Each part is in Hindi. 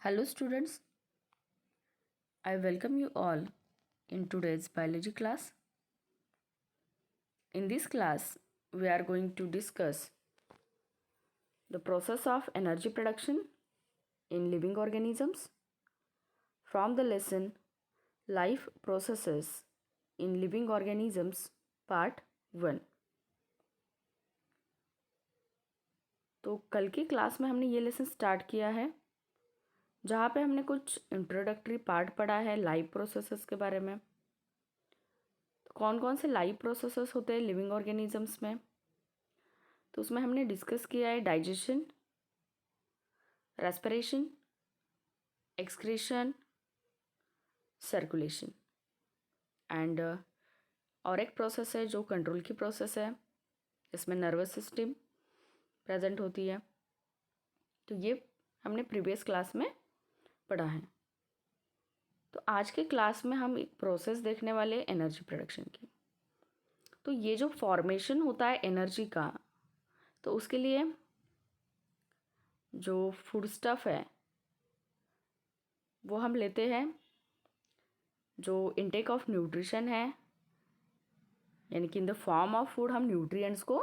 Hello students, I welcome you all in today's biology class. In this class, we are going to discuss the process of energy production in living organisms from the lesson Life Processes in Living Organisms Part 1. तो कल की क्लास में हमने ये लेसन स्टार्ट किया है जहाँ पे हमने कुछ इंट्रोडक्टरी पार्ट पढ़ा है लाइव प्रोसेसेस के बारे में। तो कौन कौन से लाइव प्रोसेसेस होते हैं लिविंग ऑर्गेनिजम्स में, तो उसमें हमने डिस्कस किया है digestion, respiration, excretion, circulation and और एक प्रोसेस है जो कंट्रोल की प्रोसेस है, इसमें नर्वस सिस्टम प्रेजेंट होती है। तो ये हमने प्रीवियस क्लास में पढ़ा है। तो आज के क्लास में हम एक प्रोसेस देखने वाले एनर्जी प्रोडक्शन की। तो ये जो फॉर्मेशन होता है एनर्जी का, तो उसके लिए जो फूड स्टफ है वो हम लेते हैं, जो इनटेक ऑफ न्यूट्रिशन है, यानी कि in the form of food हम न्यूट्रिएंट्स को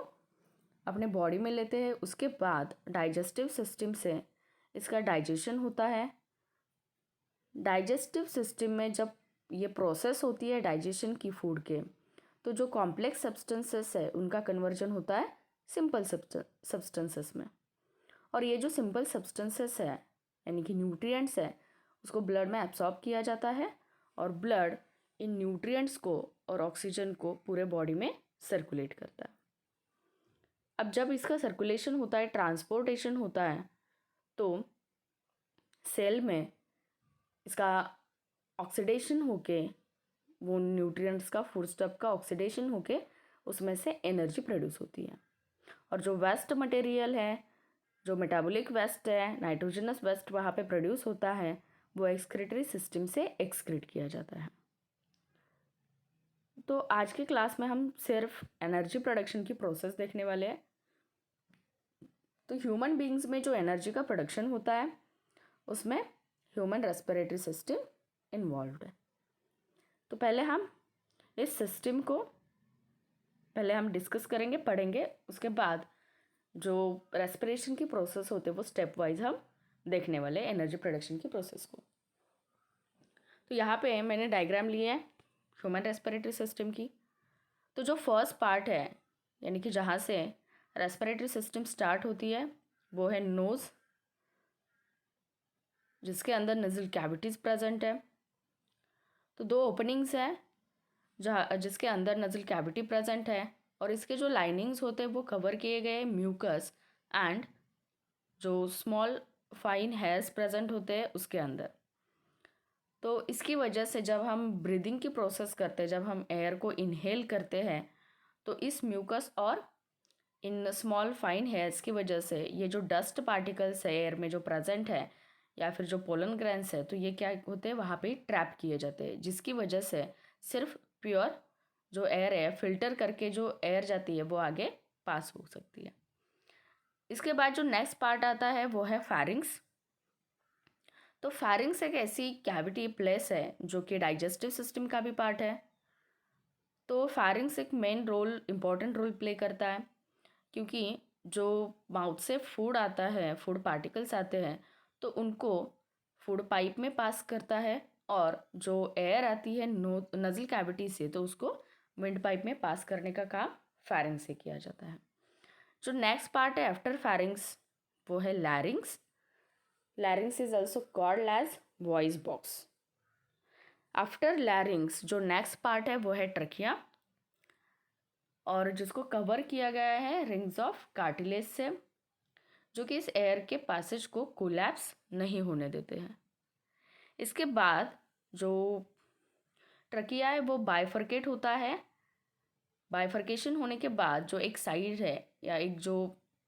अपने बॉडी में लेते हैं। उसके बाद डाइजेस्टिव सिस्टम से इसका डाइजेशन होता है। डाइजेस्टिव सिस्टम में जब ये प्रोसेस होती है डाइजेशन की फूड के, तो जो कॉम्प्लेक्स सब्सटेंसेस है उनका कन्वर्जन होता है सिंपल सब्सटेंसेस में। और ये जो सिंपल सब्सटेंसेस है यानी कि न्यूट्रिएंट्स है, उसको ब्लड में एब्सॉर्ब किया जाता है और ब्लड इन न्यूट्रिएंट्स को और ऑक्सीजन को पूरे बॉडी में सर्कुलेट करता है। अब जब इसका सर्कुलेशन होता है, ट्रांसपोर्टेशन होता है, तो सेल में इसका ऑक्सीडेशन होके, वो न्यूट्रिएंट्स का फूड स्टफ का ऑक्सीडेशन होके उसमें से एनर्जी प्रोड्यूस होती है। और जो वेस्ट मटेरियल है, जो मेटाबॉलिक वेस्ट है, नाइट्रोजनस वेस्ट वहाँ पे प्रोड्यूस होता है, वो एक्सक्रीटरी सिस्टम से एक्सक्रीट किया जाता है। तो आज के क्लास में हम सिर्फ एनर्जी प्रोडक्शन की प्रोसेस देखने वाले हैं। तो ह्यूमन बीइंग्स में जो एनर्जी का प्रोडक्शन होता है उसमें ह्यूमन रेस्पिरेटरी सिस्टम इन्वॉल्व्ड है। तो पहले हम इस सिस्टम को डिस्कस करेंगे, पढ़ेंगे। उसके बाद जो रेस्पिरेशन की प्रोसेस होते हैं वो स्टेप वाइज हम देखने वाले एनर्जी प्रोडक्शन की प्रोसेस को। तो यहाँ पे मैंने डायग्राम लिए है ह्यूमन रेस्पिरेटरी सिस्टम की। तो जो फर्स्ट पार्ट है यानी कि जहाँ से रेस्पिरेटरी सिस्टम स्टार्ट होती है वो है नोज़, जिसके अंदर नज़ल कैविटीज़ प्रेजेंट है। तो दो ओपनिंग्स है जिसके अंदर नज़ल कैविटी प्रेजेंट है, और इसके जो लाइनिंग्स होते हैं वो कवर किए गए म्यूकस एंड जो स्मॉल फाइन हेयर्स प्रेजेंट होते हैं उसके अंदर। तो इसकी वजह से जब हम ब्रीदिंग की प्रोसेस करते हैं, जब हम एयर को इनहेल करते हैं, तो इस म्यूकस और इन स्मॉल फाइन हेयर्स की वजह से ये जो डस्ट पार्टिकल्स है एयर में जो प्रेजेंट है या फिर जो पोलन ग्रैन्स है, तो ये क्या होते हैं वहाँ पे ट्रैप किए जाते हैं, जिसकी वजह से सिर्फ प्योर जो एयर है फिल्टर करके जो एयर जाती है वो आगे पास हो सकती है। इसके बाद जो नेक्स्ट पार्ट आता है वो है फैरिंग्स। तो फैरिंग्स एक ऐसी कैविटी प्लेस है जो कि डाइजेस्टिव सिस्टम का भी पार्ट है। तो फैरिंग्स एक main role, important role play करता है, क्योंकि जो माउथ से फूड आता है, फूड पार्टिकल्स आते हैं, तो उनको फूड पाइप में पास करता है, और जो एयर आती है नज़ल कैविटी से, तो उसको विंड पाइप में पास करने का काम फैरिंग्स से किया जाता है। जो नेक्स्ट पार्ट है आफ्टर फैरिंग्स वो है larynx. Larynx is also called as voice box. After larynx जो नेक्स्ट पार्ट है वो है ट्रकिया, और जिसको कवर किया गया है रिंग्स ऑफ कार्टिलेज से, जो कि इस एयर के पैसेज को कोलैप्स नहीं होने देते हैं। इसके बाद जो ट्रकिया है वो बाइफरकेट होता है। बाइफरकेशन होने के बाद जो एक साइड है या एक जो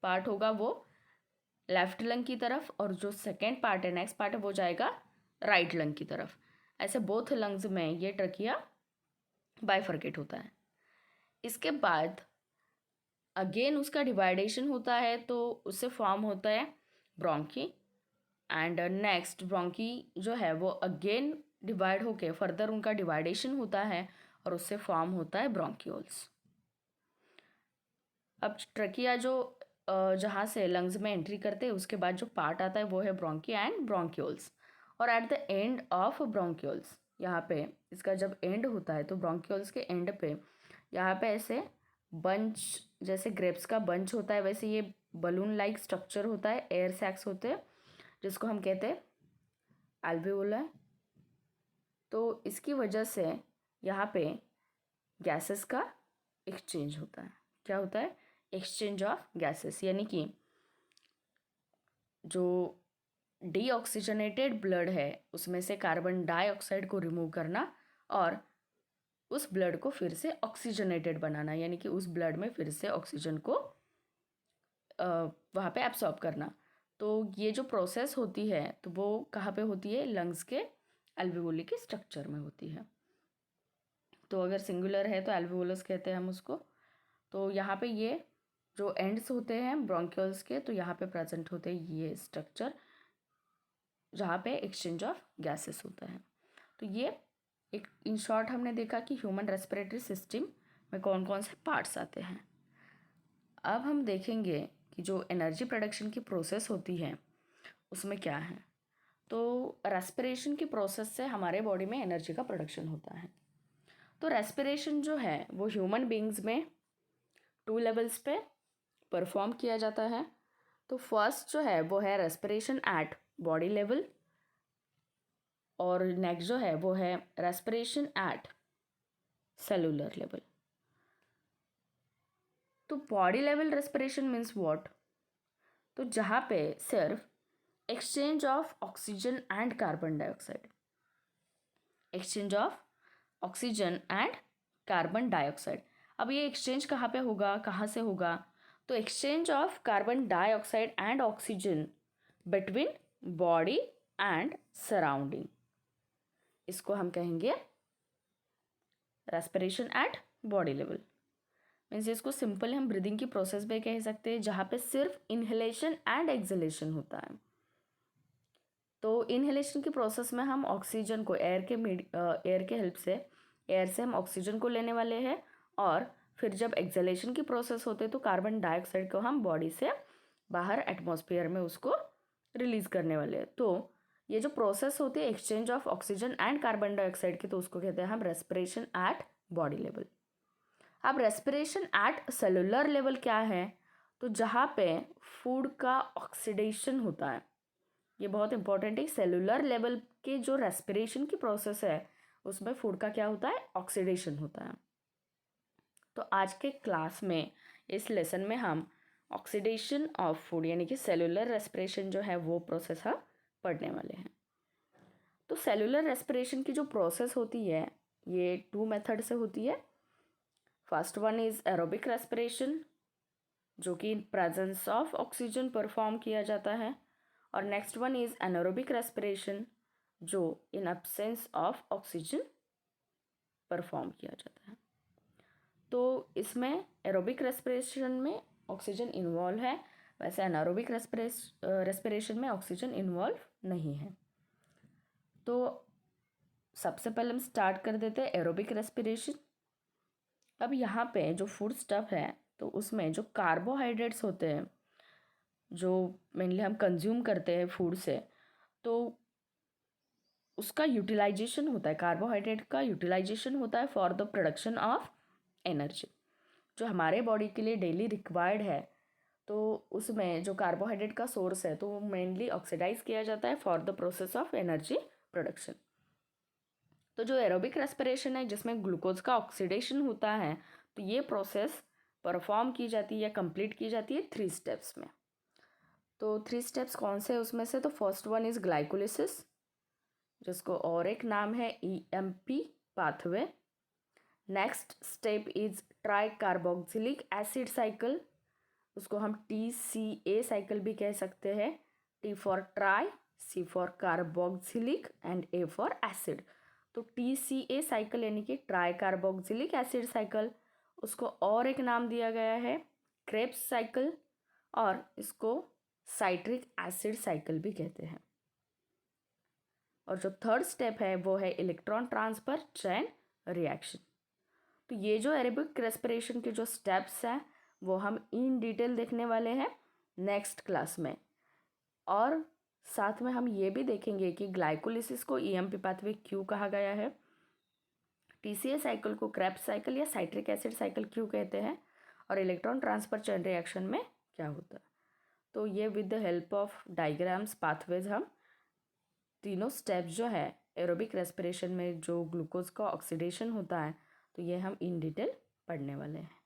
पार्ट होगा वो लेफ्ट लंग की तरफ, और जो सेकेंड पार्ट है, नेक्स्ट पार्ट है, वो जाएगा राइट लंग की तरफ। ऐसे बोथ लंग्स में ये ट्रकिया बाइफरकेट होता है। इसके बाद अगेन उसका डिवाइडेशन होता है, तो उससे फॉर्म होता है ब्रोंकी। एंड नेक्स्ट ब्रोंकी जो है वो अगेन डिवाइड होके फर्दर उनका डिवाइडेशन होता है और उससे फॉर्म होता है ब्रोंक्यूल्स। अब ट्रकिया जो जहाँ से लंग्स में एंट्री करते हैं उसके बाद जो पार्ट आता है वो है ब्रोंकी एंड ब्रोंक्यूल्स। और at the end of bronchioles, यहाँ पे इसका जब एंड होता है तो ब्रोंक्यूल्स के एंड पे यहाँ पे ऐसे बंच, जैसे ग्रेप्स का बंच होता है वैसे ये बलून लाइक स्ट्रक्चर होता है, एयर सैक्स होते हैं जिसको हम कहते हैं एल्वेओलाई। तो इसकी वजह से यहाँ पे गैसेस का एक्सचेंज होता है। क्या होता है? एक्सचेंज ऑफ गैसेस, यानी कि जो डीऑक्सीजनेटेड ब्लड है उसमें से कार्बन डाइऑक्साइड को रिमूव करना और उस ब्लड को फिर से ऑक्सीजनेटेड बनाना, यानी कि उस ब्लड में फिर से ऑक्सीजन को वहाँ पे एब्सॉर्ब करना। तो ये जो प्रोसेस होती है तो वो कहाँ पे होती है? लंग्स के एल्वेओली के स्ट्रक्चर में होती है। तो अगर सिंगुलर है तो एल्वेओलस कहते हैं हम उसको। तो यहाँ पे ये जो एंड्स होते हैं ब्रोंक्यूल्स के, तो यहाँ पे प्रेजेंट होते हैं ये स्ट्रक्चर जहाँ पे एक्सचेंज ऑफ गैसेस होता है। तो ये एक इन शॉर्ट हमने देखा कि ह्यूमन रेस्पिरेटरी सिस्टम में कौन कौन से पार्ट्स आते हैं। अब हम देखेंगे कि जो एनर्जी प्रोडक्शन की प्रोसेस होती है उसमें क्या है। तो रेस्पिरेशन की प्रोसेस से हमारे बॉडी में एनर्जी का प्रोडक्शन होता है। तो रेस्पिरेशन जो है वो ह्यूमन बींग्स में 2 लेवल्स पे परफॉर्म किया जाता है। तो फर्स्ट जो है वो है रेस्पिरेशन एट बॉडी लेवल और नेक्स्ट जो है वो है रेस्पिरेशन एट सेलुलर लेवल। तो body level respiration means what? तो जहाँ पे सिर्फ exchange of oxygen and carbon dioxide, exchange of oxygen and carbon dioxide. अब ये एक्सचेंज कहाँ पे होगा, कहाँ से होगा? तो exchange of carbon dioxide and oxygen between body and surrounding, इसको हम कहेंगे respiration at body level. Means इसको सिंपल हम ब्रीदिंग की प्रोसेस पे कह सकते हैं जहाँ पे सिर्फ इनहेलेशन एंड एक्सहेलेशन होता है। तो इनहेलेशन की प्रोसेस में हम ऑक्सीजन को एयर के हेल्प से एयर से हम ऑक्सीजन को लेने वाले हैं और फिर जब एक्सहेलेशन की प्रोसेस होते तो कार्बन डाइऑक्साइड को हम बॉडी से बाहर एटमॉस्फेयर में उसको रिलीज करने वाले हैं। तो ये जो प्रोसेस होती है exchange of oxygen and carbon dioxide की, तो उसको कहते हैं हम रेस्पिरेशन एट बॉडी लेवल। अब रेस्पिरेशन एट सेलुलर लेवल क्या है? तो जहाँ पे फूड का ऑक्सीडेशन होता है, ये बहुत इंपॉर्टेंट है। सेलुलर लेवल के जो रेस्पिरेशन की प्रोसेस है उसमें फूड का क्या होता है? ऑक्सीडेशन होता है। तो आज के क्लास में इस लेसन में हम ऑक्सीडेशन ऑफ फूड यानी कि सेलुलर रेस्पिरेशन जो है वो प्रोसेस हम पढ़ने वाले हैं। तो सेलुलर रेस्पिरेशन की जो प्रोसेस होती है ये 2 मेथड से होती है। First one is aerobic respiration जो कि in presence of oxygen perform किया जाता है, और next one is anaerobic respiration जो in absence of oxygen perform किया जाता है। तो इसमें एरोबिक रेस्पिरेशन में ऑक्सीजन इन्वॉल्व है, वैसे एनारोबिक रेस्पिरेशन में ऑक्सीजन इन्वॉल्व नहीं है। तो सबसे पहले हम स्टार्ट कर देते हैं एरोबिक रेस्पिरेशन। अब यहाँ पे जो फूड स्टफ है तो उसमें जो कार्बोहाइड्रेट्स होते हैं जो मेनली हम कंज्यूम करते हैं फूड से, तो उसका यूटिलाइजेशन होता है, कार्बोहाइड्रेट का यूटिलाइजेशन होता है for the production of energy जो हमारे बॉडी के लिए डेली रिक्वायर्ड है। तो उसमें जो कार्बोहाइड्रेट का सोर्स है तो वो मेनली ऑक्सीडाइज किया जाता है for the process of energy production. तो जो एरोबिक रेस्पिरेशन है जिसमें ग्लूकोज का ऑक्सीडेशन होता है, तो ये प्रोसेस परफॉर्म की जाती है या कंप्लीट की जाती है 3 स्टेप्स में। तो 3 स्टेप्स कौन से हैं उसमें से? तो फर्स्ट वन इज ग्लाइकोलिसिस जिसको और एक नाम है EMP pathway. Next step is try carboxylic acid cycle, उसको हम TCA साइकिल भी कह सकते हैं। T for try, C for carboxylic and A for acid. तो TCA साइकिल यानी कि ट्राई कार्बोक्सिलिक एसिड साइकिल, उसको और एक नाम दिया गया है क्रेब्स साइकिल, और इसको साइट्रिक एसिड साइकिल भी कहते हैं। और जो थर्ड स्टेप है वो है इलेक्ट्रॉन ट्रांसफ़र चैन रिएक्शन। तो ये जो एरोबिक रेस्पिरेशन के जो स्टेप्स हैं वो हम इन डिटेल देखने वाले हैं नेक्स्ट क्लास में। और साथ में हम ये भी देखेंगे कि ग्लाइकोलिसिस को ईएमपी पाथवे क्यों कहा गया है, टीसीए साइकिल को क्रेब्स साइकिल या साइट्रिक एसिड साइकिल क्यों कहते हैं, और इलेक्ट्रॉन ट्रांसफर चेन रिएक्शन में क्या होता है। तो ये with the help of diagrams pathways हम तीनों स्टेप्स जो है एरोबिक रेस्पिरेशन में जो ग्लूकोज का ऑक्सीडेशन होता है तो ये हम इन डिटेल पढ़ने वाले हैं।